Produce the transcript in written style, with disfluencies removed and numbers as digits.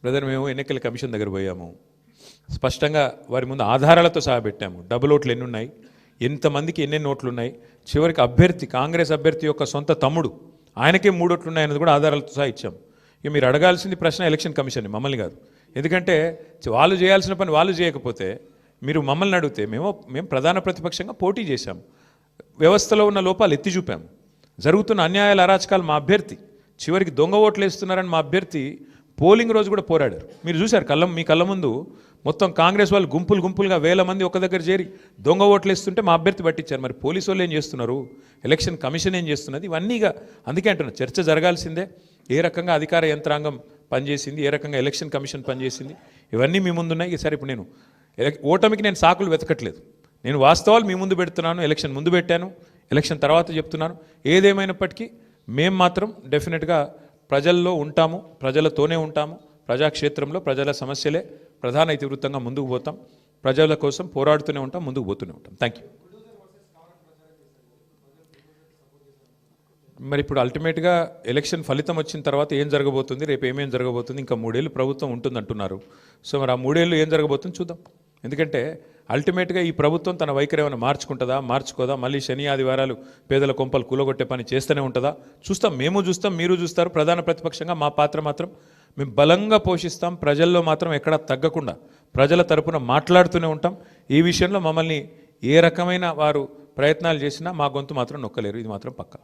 Brother మేము ఎన్నికల commission దగ్గర పోయాము, స్పష్టంగా వారి ముందు ఆధారాలతో సహా పెట్టాము. డబుల్ ఓట్లు ఎన్ని ఉన్నాయి, ఎంతమందికి ఎన్నెన్ని ఓట్లు ఉన్నాయి, చివరికి అభ్యర్థి కాంగ్రెస్ అభ్యర్థి యొక్క సొంత తమ్ముడు ఆయనకే 3 ఓట్లు ఉన్నాయన్నది కూడా ఆధారాలతో సహా ఇచ్చాము. ఇక మీరు అడగాల్సింది ప్రశ్న ఎలక్షన్ కమిషన్ మమ్మల్ని కాదు. ఎందుకంటే వాళ్ళు చేయాల్సిన పని వాళ్ళు చేయకపోతే మీరు మమ్మల్ని అడిగితే మేము ప్రధాన ప్రతిపక్షంగా పోటీ చేశాము, వ్యవస్థలో ఉన్న లోపాలు ఎత్తి చూపాము, జరుగుతున్న అన్యాయాల అరాచకాలు మా అభ్యర్థి, చివరికి దొంగ ఓట్లు వేస్తున్నారని మా అభ్యర్థి పోలింగ్ రోజు కూడా పోరాడారు. మీరు చూశారు మీ కళ్ళ ముందు మొత్తం కాంగ్రెస్ వాళ్ళు గుంపులుగా 1000 మంది ఒక దగ్గర చేరి దొంగ ఓట్లు వేస్తుంటే మా అభ్యర్థి పట్టించారు. మరి పోలీసు వాళ్ళు ఏం చేస్తున్నారు, ఎలక్షన్ కమిషన్ ఏం చేస్తున్నది, ఇవన్నీగా అందుకే అంటున్నా చర్చ జరగాల్సిందే. ఏ రకంగా అధికార యంత్రాంగం పనిచేసింది, ఏ రకంగా ఎలక్షన్ కమిషన్ పనిచేసింది, ఇవన్నీ మీ ముందున్నాయి. సరే ఇప్పుడు నేను ఓటమికి నేను సాకులు వెతకట్లేదు, నేను వాస్తవాలు మీ ముందు పెడుతున్నాను. ఎలక్షన్ ముందు పెట్టాను, ఎలక్షన్ తర్వాత చెప్తున్నాను. ఏదేమైనప్పటికీ మేము మాత్రం డెఫినెట్గా ప్రజల్లో ఉంటాము, ప్రజలతోనే ఉంటాము. ప్రజాక్షేత్రంలో ప్రజల సమస్యలే ప్రధాన ఇతివృత్తంగా ముందుకు పోతాం, ప్రజల కోసం పోరాడుతూనే ఉంటాం, ముందుకు పోతూనే ఉంటాం. Thank you. మరి ఇప్పుడు అల్టిమేట్గా ఎలక్షన్ ఫలితం వచ్చిన తర్వాత ఏం జరగబోతుంది, రేపు ఏమేం జరగబోతుంది, ఇంకా 3 ఏళ్ళు ప్రభుత్వం ఉంటుంది అంటున్నారు. సో మరి ఆ 3 ఏళ్ళు ఏం జరగబోతుంది చూద్దాం. ఎందుకంటే అల్టిమేట్గా ఈ ప్రభుత్వం తన వైఖరి ఏమైనా మార్చుకుంటుందా, మార్చుకోదా, మళ్ళీ శని ఆదివారాలు పేదల కొంపలు కూలగొట్టే పని చేస్తూనే ఉంటుందా చూస్తాం. మేము చూస్తాం, మీరు చూస్తారు. ప్రధాన ప్రతిపక్షంగా మా పాత్ర మాత్రం మేము బలంగా పోషిస్తాం. ప్రజల్లో మాత్రం ఎక్కడా తగ్గకుండా ప్రజల తరపున మాట్లాడుతూనే ఉంటాం. ఈ విషయంలో మమ్మల్ని ఏ రకమైన వారు ప్రయత్నాలు చేసినా మా గొంతు మాత్రం నొక్కలేరు, ఇది మాత్రం పక్కా.